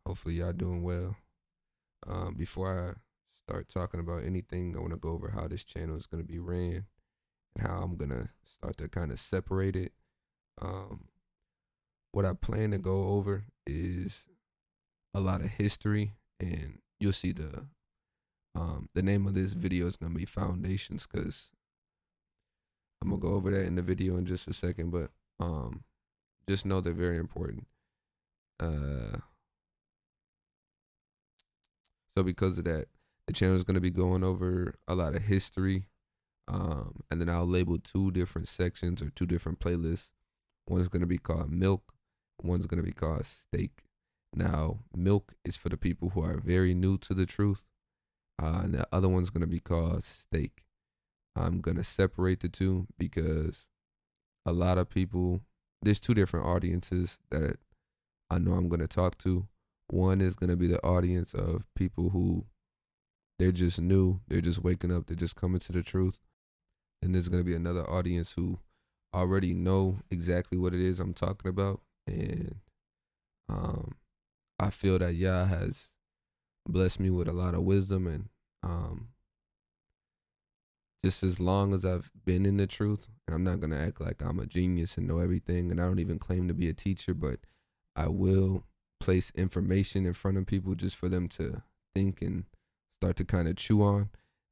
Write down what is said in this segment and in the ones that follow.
Hopefully, y'all doing well. Before I start talking about anything, I want to go over how this channel is going to be ran and how I'm going to start to kind of separate it. Um, what I plan to go over is a lot of history, and you'll see the name of this video is going to be Foundations, because I'm going to go over that in the video in just a second, but just know they're very important. Uh, So because of that, the channel is going to be going over a lot of history. And then I'll label two different sections or two different playlists. One's going to be called Milk. One's going to be called Steak. Now, Milk is for the people who are very new to the truth. And the other one's going to be called Steak. I'm going to separate the two because a lot of people, there's two different audiences that I know I'm going to talk to. One is going to be the audience of people who they're just new, they're just waking up, they're just coming to the truth. And there's going to be another audience who already know exactly what it is I'm talking about. And I feel that Yah has blessed me with a lot of wisdom. And just as long as I've been in the truth, and I'm not going to act like I'm a genius and know everything, and I don't even claim to be a teacher, but I will place information in front of people just for them to think and start to kind of chew on.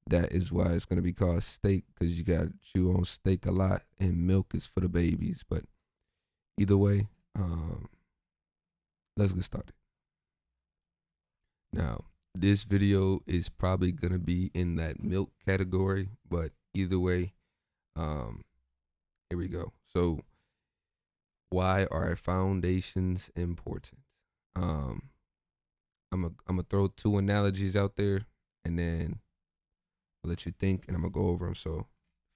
That is why it's going to be called steak, because you got to chew on steak a lot, and milk is for the babies. But either way, let's get started. Now, this video is probably going to be in that milk category, but either way, here we go. So, why are foundations important? I'm gonna throw two analogies out there, and then I'll let you think, and I'm gonna go over them. So,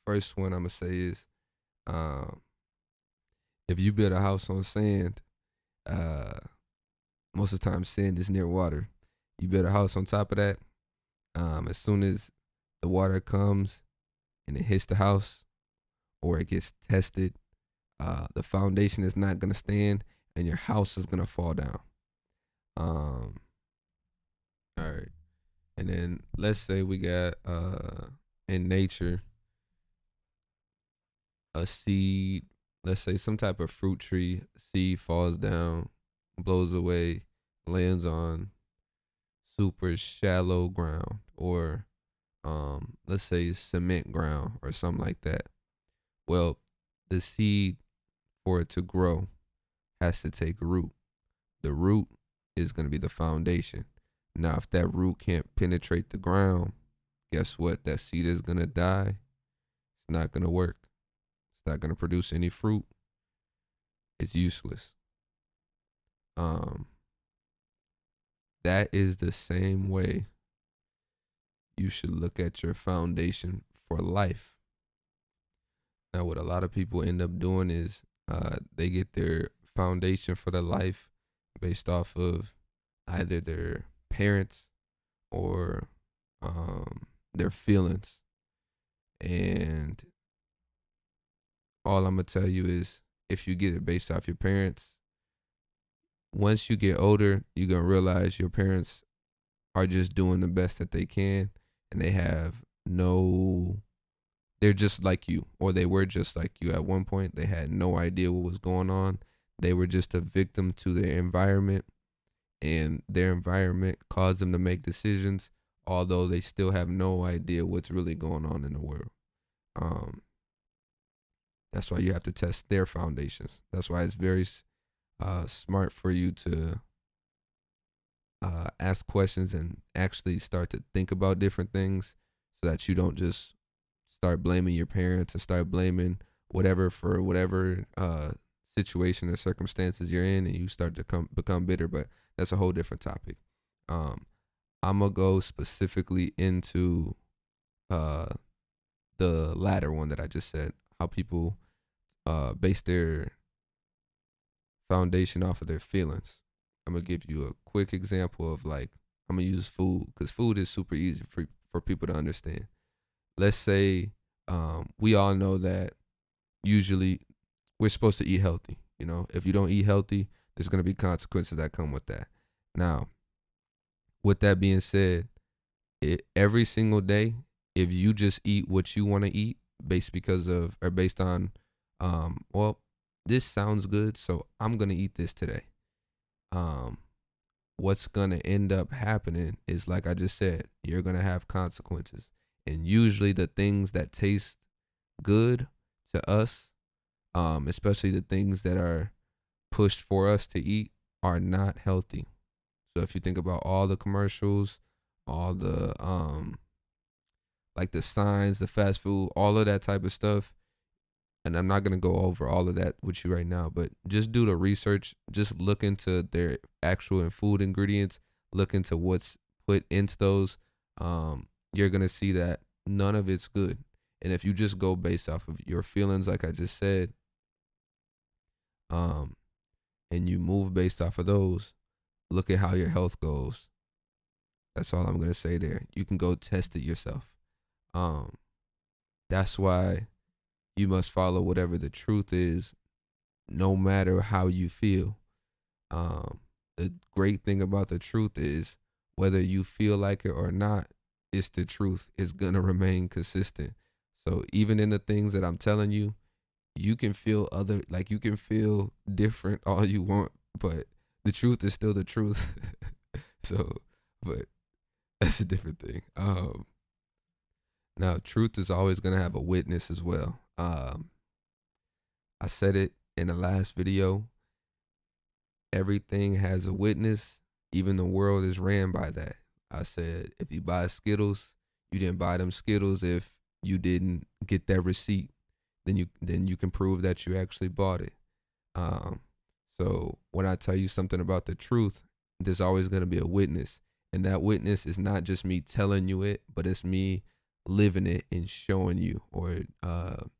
first one I'm gonna say is, if you build a house on sand, most of the time sand is near water. You build a house on top of that. As soon as the water comes and it hits the house, or it gets tested, the foundation is not gonna stand, and your house is gonna fall down. All right. And then let's say we got in nature a seed, let's say some type of fruit tree, seed falls down, blows away, lands on super shallow ground, or let's say cement ground or something like that. Well, the seed, for it to grow, has to take root. The root is going to be the foundation. Now, if that root can't penetrate the ground, guess what? That seed is going to die. It's not going to work. It's not going to produce any fruit. It's useless. That is the same way you should look at your foundation for life. Now, what a lot of people end up doing is they get their foundation for their life based off of either their parents or their feelings. And all I'm going to tell you is, if you get it based off your parents, once you get older, you're going to realize your parents are just doing the best that they can, and they have they're just like you, or they were just like you at one point. They had no idea what was going on. They were just a victim to their environment, and their environment caused them to make decisions, although they still have no idea what's really going on in the world. That's why you have to test their foundations. That's why it's very smart for you to ask questions and actually start to think about different things, so that you don't just start blaming your parents and start blaming whatever for whatever situation or circumstances you're in, and you start to become bitter. But that's a whole different topic. I'm gonna go specifically into the latter one that I just said, how people base their foundation off of their feelings. I'm gonna give you a quick example of, like, I'm gonna use food, because food is super easy for people to understand. Let's say we all know that usually we're supposed to eat healthy. You know, if you don't eat healthy, there's gonna be consequences that come with that. Now, with that being said, every single day, if you just eat what you want to eat based on, well, this sounds good, so I'm gonna eat this today. Um, what's gonna end up happening is, like I just said, you're gonna have consequences, and usually the things that taste good to us, especially the things that are pushed for us to eat, are not healthy. So if you think about all the commercials, all the like the signs, the fast food, all of that type of stuff, and I'm not gonna go over all of that with you right now, but just do the research. Just look into their actual food ingredients. Look into what's put into those. You're gonna see that none of it's good. And if you just go based off of your feelings, like I just said, um, and you move based off of those, look at how your health goes. That's all I'm gonna say there. You can go test it yourself. Um, that's why you must follow whatever the truth is, no matter how you feel. Um, the great thing about the truth is, whether you feel like it or not, it's the truth. It's gonna remain consistent. So even in the things that I'm telling you, you can feel you can feel different all you want, but the truth is still the truth. So, but that's a different thing. Now truth is always gonna have a witness as well. I said it in the last video. Everything has a witness. Even the world is ran by that. I said, if you buy Skittles, you didn't buy them Skittles if you didn't get that receipt. Then you can prove that you actually bought it. So when I tell you something about the truth, there's always going to be a witness, and that witness is not just me telling you it, but it's me living it and showing you, or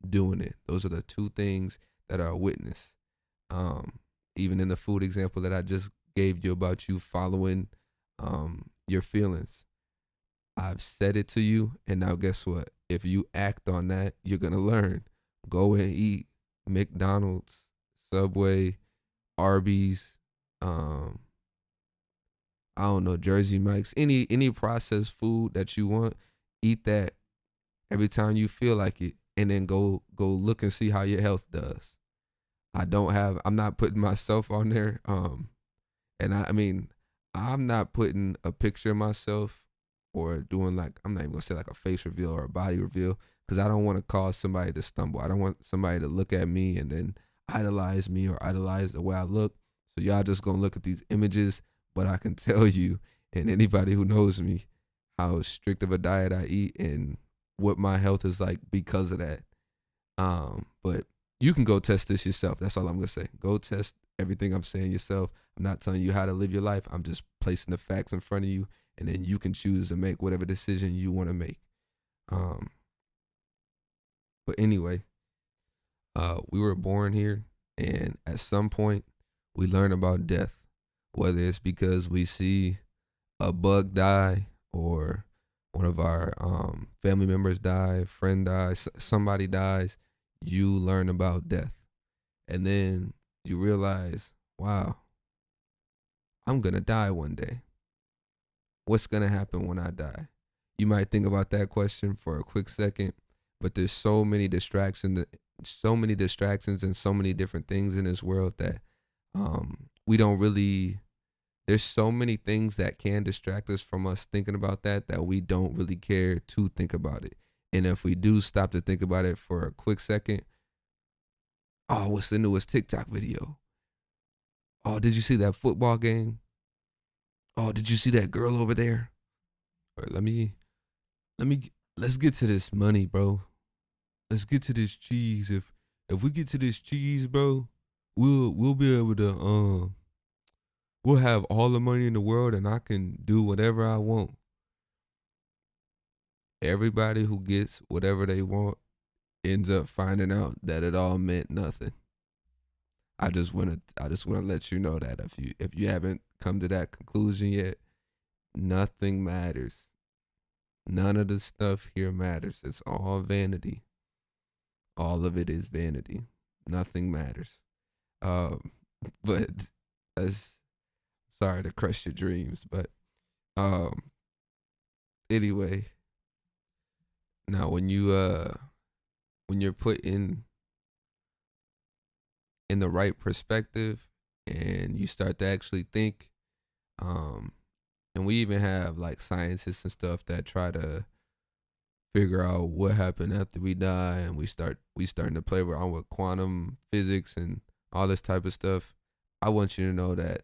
doing it. Those are the two things that are a witness. Even in the food example that I just gave you about you following your feelings, I've said it to you, and now guess what? If you act on that, you're gonna learn. Go and eat McDonald's, Subway, Arby's, I don't know, Jersey Mike's, any processed food that you want. Eat that every time you feel like it, and then go look and see how your health does. I'm not putting myself on there. And I mean, I'm not putting a picture of myself or doing, like, I'm not even gonna say like a face reveal or a body reveal, because I don't want to cause somebody to stumble. I don't want somebody to look at me and then idolize me or idolize the way I look. So y'all just gonna look at these images, but I can tell you, and anybody who knows me, how strict of a diet I eat and what my health is like because of that. But you can go test this yourself. That's all I'm gonna say. Go test everything I'm saying yourself. I'm not telling you how to live your life. I'm just placing the facts in front of you, and then you can choose to make whatever decision you want to make. But anyway, we were born here, and at some point, we learn about death. Whether it's because we see a bug die, or one of our family members die, friend dies, somebody dies, you learn about death. And then you realize, wow, I'm going to die one day. What's going to happen when I die? You might think about that question for a quick second, but there's so many distractions and so many different things in this world that we don't really, there's so many things that can distract us from us thinking about that we don't really care to think about it. And if we do stop to think about it for a quick second, oh, what's the newest TikTok video? Oh, did you see that football game? Oh, did you see that girl over there? Or let's get to this money, bro. Let's get to this cheese. If we get to this cheese, bro, we'll be able to we'll have all the money in the world, and I can do whatever I want. Everybody who gets whatever they want ends up finding out that it all meant nothing. I just wanna let you know that if you haven't come to that conclusion yet, nothing matters. None of the stuff here matters. It's all vanity. All of it is vanity. Nothing matters. Um, but as Sorry to crush your dreams, but um anyway, now when you're put in the right perspective and you start to actually think, um and we even have like scientists and stuff that try to figure out what happened after we die, and we starting to play around with quantum physics and all this type of stuff. I want you to know that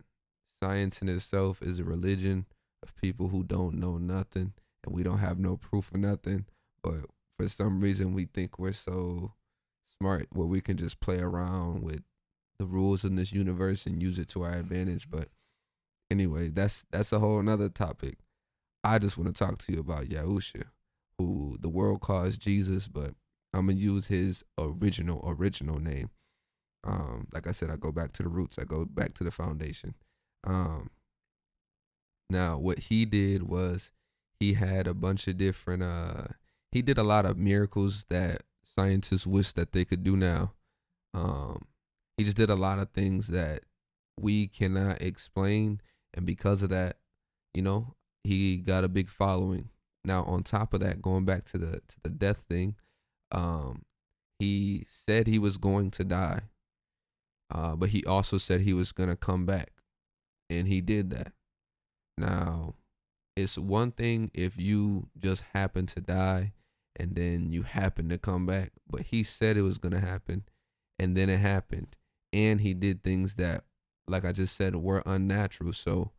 science in itself is a religion of people who don't know nothing, and we don't have no proof of nothing, but for some reason we think we're so smart where we can just play around with the rules in this universe and use it to our advantage. But anyway, that's a whole nother topic. I just want to talk to you about Yahusha, who the world calls Jesus, but I'm gonna use his original name. Like I said, I go back to the roots. I go back to the foundation. Um, Now what he did was he had a bunch of different. He did a lot of miracles that scientists wish that they could do now. Um, he just did a lot of things that we cannot explain, and because of that, you know, he got a big following. Now, on top of that, going back to the death thing, um, he said he was going to die, but he also said he was gonna come back, and he did that. Now, it's one thing if you just happen to die and then you happen to come back, but he said it was gonna happen, and then it happened, and he did things that, like I just said, were unnatural. So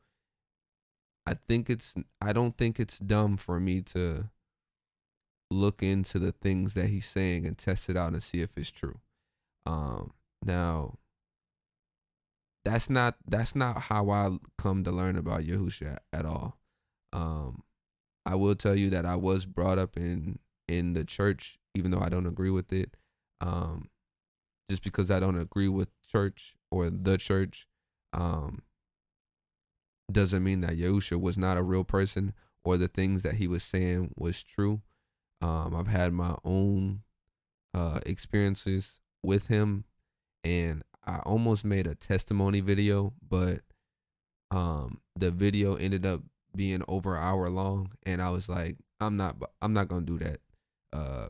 I don't think it's dumb for me to look into the things that he's saying and test it out and see if it's true. Now that's not how I come to learn about Yahusha at all. Um, I will tell you that I was brought up in the church, even though I don't agree with it. Um, just because I don't agree with church or the church, um, doesn't mean that Yahusha was not a real person or the things that he was saying was true. I've had my own experiences with him, and I almost made a testimony video, but the video ended up being over an hour long, and I was like, I'm not gonna do that. Uh,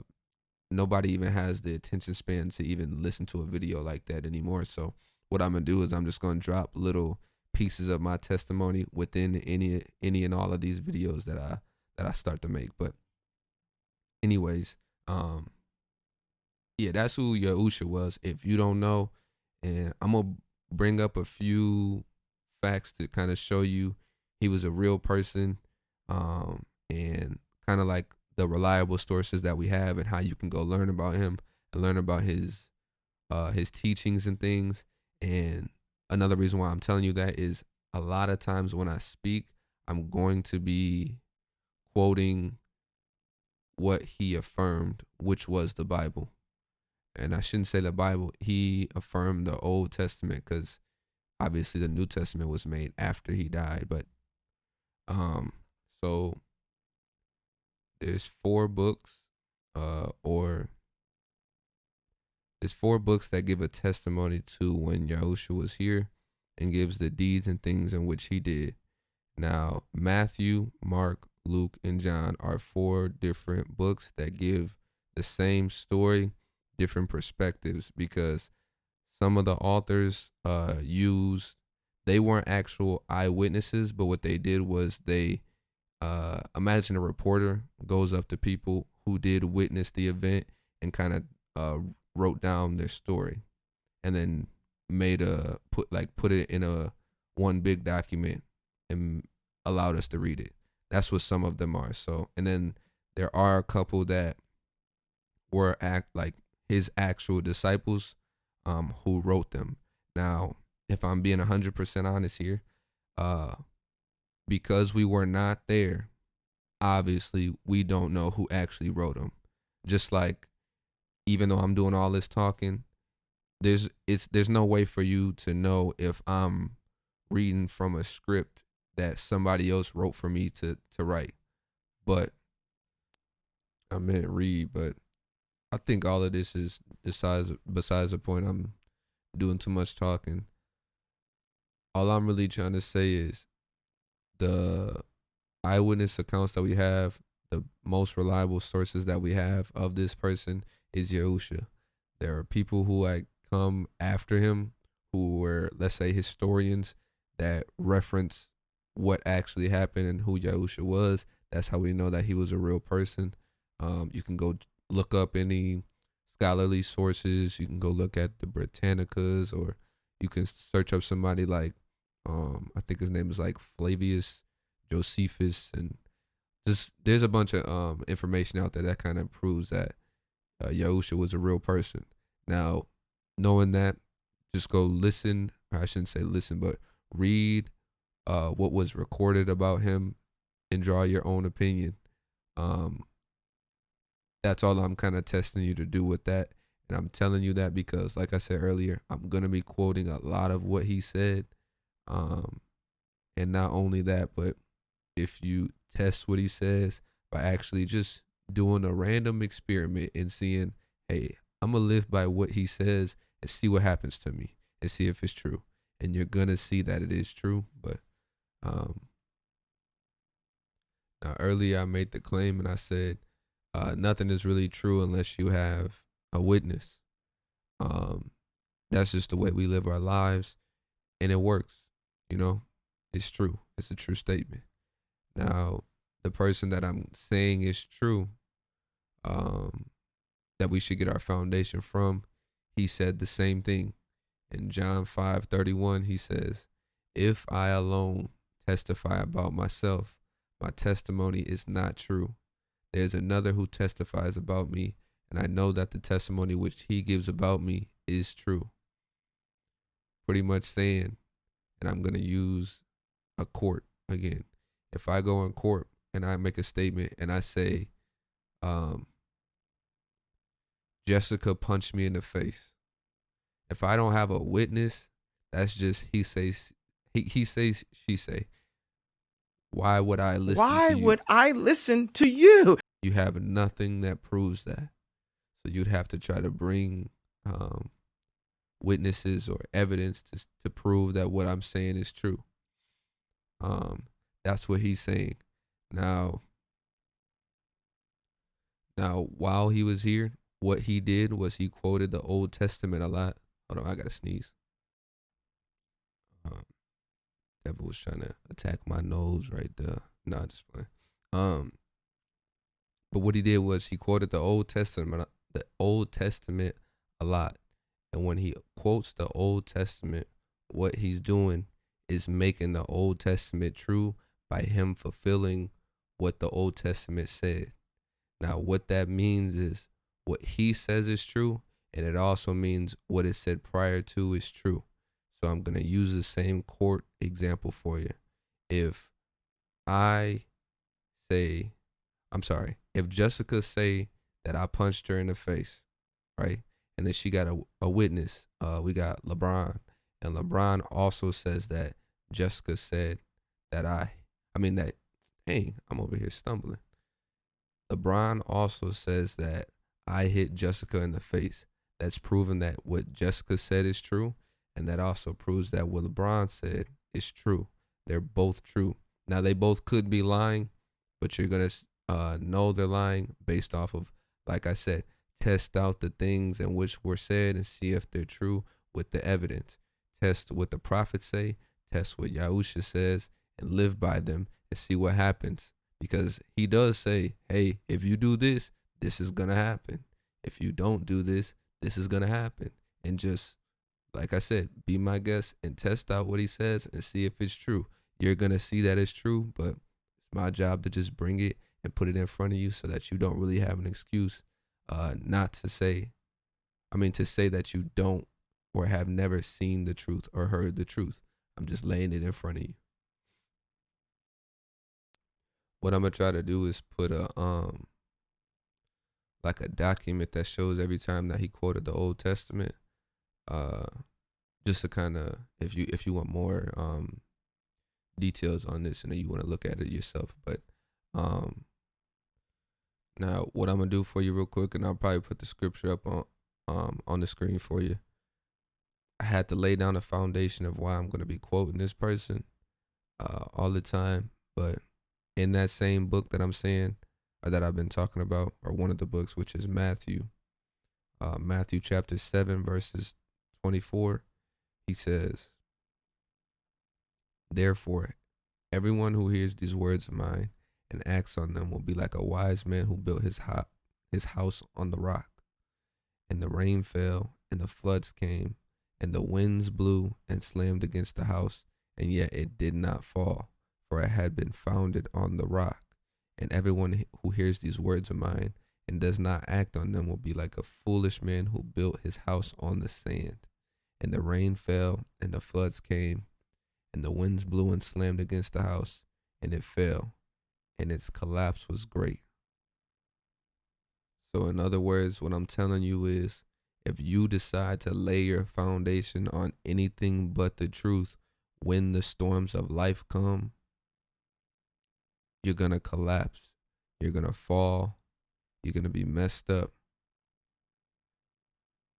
Nobody even has the attention span to even listen to a video like that anymore. So what I'm gonna do is I'm just gonna drop little pieces of my testimony within any and all of these videos that I start to make. But anyways, yeah, that's who Yahusha was. If you don't know, and I'm gonna bring up a few facts to kind of show you he was a real person, and kind of like the reliable sources that we have and how you can go learn about him and learn about his teachings and things. And another reason why I'm telling you that is a lot of times when I speak, I'm going to be quoting what he affirmed, which was the Bible. And I shouldn't say the Bible. He affirmed the Old Testament because obviously the New Testament was made after he died. But um, so there's four books, or there's four books that give a testimony to when Yahushua was here, and gives the deeds and things in which he did. Now, Matthew, Mark, Luke, and John are four different books that give the same story, different perspectives, because some of the authors they weren't actual eyewitnesses, but what they did was they imagine a reporter goes up to people who did witness the event and kind of wrote down their story, and then put it in a one big document and allowed us to read it. That's what some of them are. So, and then there are a couple that were like his actual disciples, who wrote them. Now, if I'm being 100% honest here, uh, because we were not there, obviously we don't know who actually wrote them. Just like, even though I'm doing all this talking, there's no way for you to know if I'm reading from a script that somebody else wrote for me to write. But I meant read, but I think all of this is besides the point. I'm doing too much talking. all I'm really trying to say is the eyewitness accounts that we have, the most reliable sources that we have of this person is Yahusha. There are people who like come after him who were, let's say, historians that reference what actually happened and who Yahusha was. That's how we know that he was a real person. You can go look up any scholarly sources. You can go look at the Britannicas, or you can search up somebody like, I think his name is like Flavius Josephus, and just there's a bunch of information out there that kind of proves that Yahusha was a real person. Now, knowing that, just go listen, or I shouldn't say listen, but read what was recorded about him and draw your own opinion. Um, that's all I'm kind of testing you to do with that. And I'm telling you that because, like I said earlier, I'm going to be quoting a lot of what he said. And not only that, but if you test what he says by actually just doing a random experiment and seeing, hey, I'm going to live by what he says and see what happens to me and see if it's true. And you're going to see that it is true. But now earlier I made the claim and I said, nothing is really true unless you have a witness. That's just the way we live our lives, and it works. You know, it's true. It's a true statement. Now, the person that I'm saying is true, that we should get our foundation from, he said the same thing. In John 5:31, he says, "If I alone testify about myself, my testimony is not true. There's another who testifies about me, and I know that the testimony which he gives about me is true." Pretty much saying, and I'm going to use a court again. If I go in court and I make a statement and I say, Jessica punched me in the face. If I don't have a witness, that's just he says, she say. Why would I listen to you? Why would I listen to you? You have nothing that proves that. So you'd have to try to bring witnesses or evidence to prove that what I'm saying is true. That's what he's saying. Now, while he was here, what he did was he quoted the Old Testament a lot. Hold on, I gotta sneeze. Devil was trying to attack my nose right there. Nah, just playing. But what he did was he quoted the Old Testament a lot. And when he quotes the Old Testament, what he's doing is making the Old Testament true by him fulfilling what the Old Testament said. Now, what that means is what he says is true, and it also means what it said prior to is true. So I'm going to use the same court example for you. If Jessica say that I punched her in the face, right? And then she got a witness. We got LeBron. And LeBron also says that Jessica said that dang, I'm over here stumbling. LeBron also says that I hit Jessica in the face. That's proven that what Jessica said is true. And that also proves that what LeBron said is true. They're both true. Now, they both could be lying, but you're going to know they're lying based off of, like I said, test out the things in which were said and see if they're true with the evidence. Test what the prophets say, test what Yahusha says, and live by them and see what happens. Because he does say, hey, if you do this, this is going to happen. If you don't do this, this is going to happen. And just, like I said, be my guest and test out what he says and see if it's true. You're going to see that it's true, but it's my job to just bring it and put it in front of you so that you don't really have an excuse to say that you don't or have never seen the truth or heard the truth. I'm just laying it in front of you. What I'm going to try to do is put a document that shows every time that he quoted the Old Testament. Just to kind of, if you want more details on this and then you want to look at it yourself. But now what I'm gonna do for you real quick, and I'll probably put the scripture up on the screen for you. I had to lay down a foundation of why I'm going to be quoting this person all the time. But in that same book that I'm saying, or that I've been talking about, or one of the books, which is Matthew, Matthew chapter 7, verses 24, he says, "Therefore, everyone who hears these words of mine and acts on them will be like a wise man who built his house on the rock. And the rain fell, and the floods came, and the winds blew and slammed against the house, and yet it did not fall, for it had been founded on the rock. And everyone who hears these words of mine and does not act on them will be like a foolish man who built his house on the sand. And the rain fell, and the floods came, and the winds blew and slammed against the house, and it fell, and its collapse was great." So, in other words, what I'm telling you is, if you decide to lay your foundation on anything but the truth, when the storms of life come, you're going to collapse. You're going to fall. You're going to be messed up.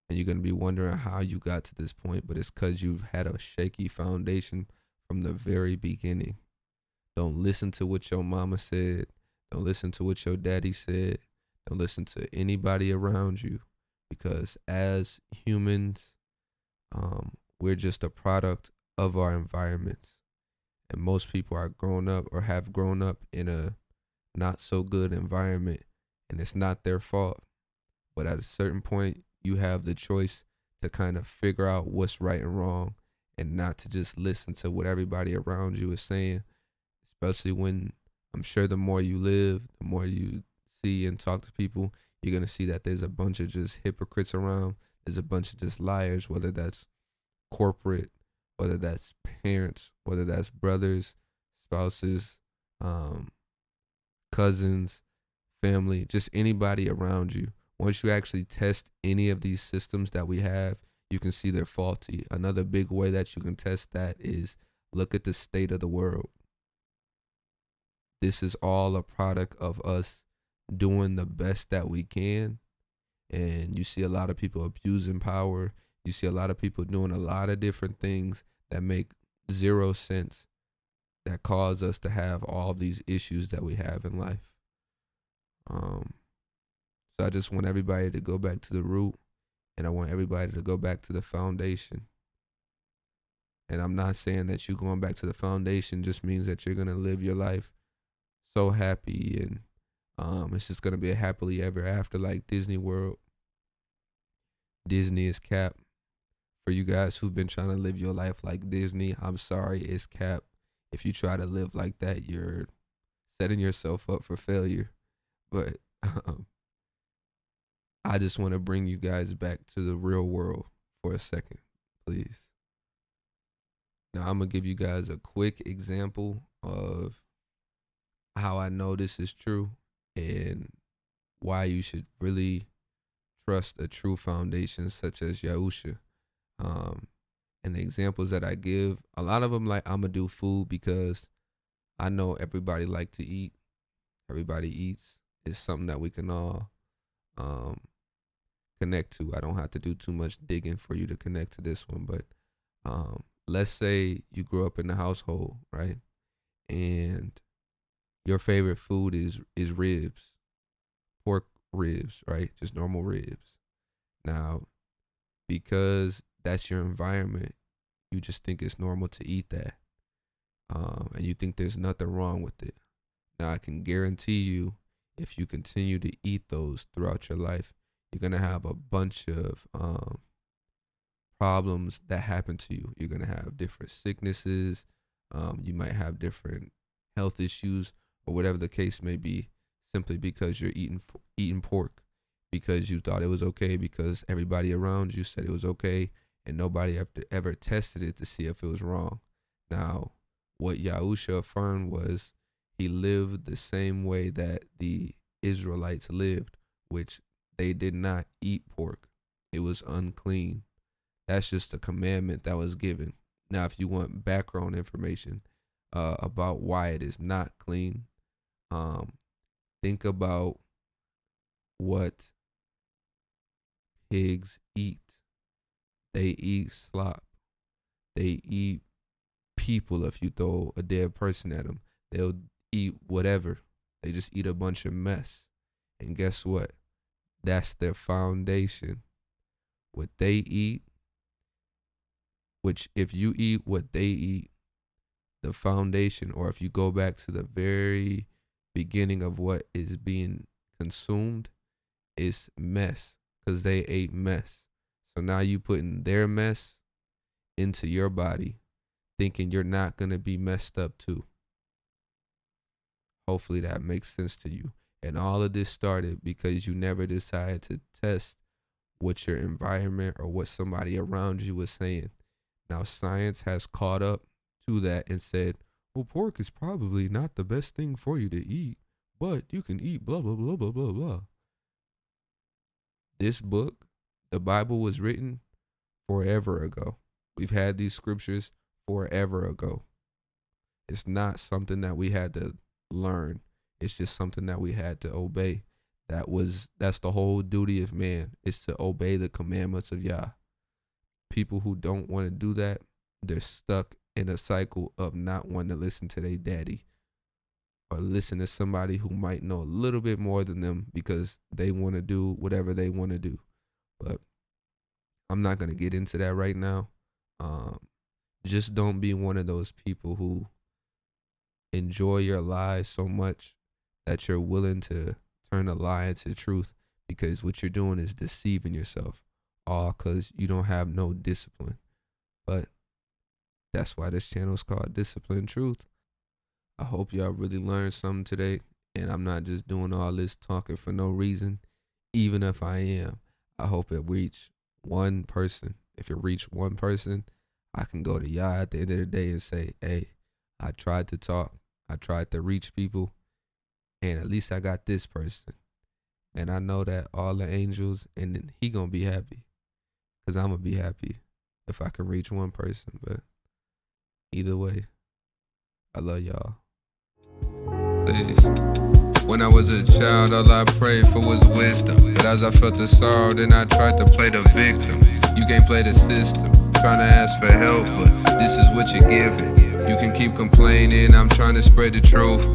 And you're going to be wondering how you got to this point, but it's because you've had a shaky foundation from the very beginning. Don't listen to what your mama said. Don't listen to what your daddy said. Don't listen to anybody around you, because as humans, we're just a product of our environments. And most people are grown up or have grown up in a not so good environment, and it's not their fault. But at a certain point, you have the choice to kind of figure out what's right and wrong, and not to just listen to what everybody around you is saying, especially when, I'm sure, the more you live, the more you see and talk to people, you're going to see that there's a bunch of just hypocrites around. There's a bunch of just liars, whether that's corporate, whether that's parents, whether that's brothers, spouses, cousins, family, just anybody around you. Once you actually test any of these systems that we have, you can see they're faulty. Another big way that you can test that is look at the state of the world. This is all a product of us doing the best that we can. And you see a lot of people abusing power. You see a lot of people doing a lot of different things that make zero sense, that cause us to have all these issues that we have in life. So I just want everybody to go back to the root, and I want everybody to go back to the foundation. And I'm not saying that you going back to the foundation just means that you're going to live your life so happy and it's just going to be a happily ever after like Disney World. Disney is cap. For you guys who've been trying to live your life like Disney, I'm sorry, it's cap. If you try to live like that, you're setting yourself up for failure. But I just want to bring you guys back to the real world for a second, please. Now, I'm going to give you guys a quick example of how I know this is true and why you should really trust a true foundation such as Yahusha. And the examples that I give, a lot of them, like, I'm going to do food because I know everybody like to eat. Everybody eats. It's something that we can all connect to. I don't have to do too much digging for you to connect to this one, but let's say you grew up in the household, right? And your favorite food is ribs, pork ribs, right? Just normal ribs. Now, because that's your environment, you just think it's normal to eat that. And you think there's nothing wrong with it. Now, I can guarantee you, if you continue to eat those throughout your life, you're going to have a bunch of problems that happen to you. You're going to have different sicknesses. You might have different health issues or whatever the case may be, simply because you're eating pork because you thought it was okay, because everybody around you said it was okay, and nobody ever tested it to see if it was wrong. Now, what Yahusha affirmed was he lived the same way that the Israelites lived, which they did not eat pork. It was unclean. That's just a commandment that was given. Now, if you want background information about why it is not clean, think about what pigs eat. They eat slop. They eat people. If you throw a dead person at them, they'll eat whatever. They just eat a bunch of mess. And guess what? That's their foundation. What they eat, which if you eat what they eat, the foundation, or if you go back to the very beginning of what is being consumed, is mess, because they ate mess. So now you putting their mess into your body, thinking you're not going to be messed up too. Hopefully that makes sense to you. And all of this started because you never decided to test what your environment or what somebody around you was saying. Now science has caught up to that and said, well, pork is probably not the best thing for you to eat, but you can eat blah, blah, blah, blah, blah, blah. This book, the Bible, was written forever ago. We've had these scriptures forever ago. It's not something that we had to learn. It's just something that we had to obey. That's the whole duty of man, is to obey the commandments of Yah. People who don't want to do that, they're stuck in a cycle of not wanting to listen to their daddy or listen to somebody who might know a little bit more than them because they want to do whatever they want to do. But I'm not going to get into that right now. Just don't be one of those people who enjoy your lies so much that you're willing to turn a lie into truth, because what you're doing is deceiving yourself, all because you don't have no discipline. But that's why this channel is called Discipline Truth. I hope y'all really learned something today, and I'm not just doing all this talking for no reason. Even if I am, I hope it reach one person. If it reach one person, I can go to Yah at the end of the day and say, hey, I tried to talk. I tried to reach people, and at least I got this person. And I know that all the angels, and then he gonna be happy, because I'm gonna be happy if I can reach one person. But either way, I love y'all. Please. When I was a child, all I prayed for was wisdom. But as I felt the sorrow, then I tried to play the victim. You can't play the system, trying to ask for help, but this is what you're giving. You can keep complaining, I'm trying to spread the truth.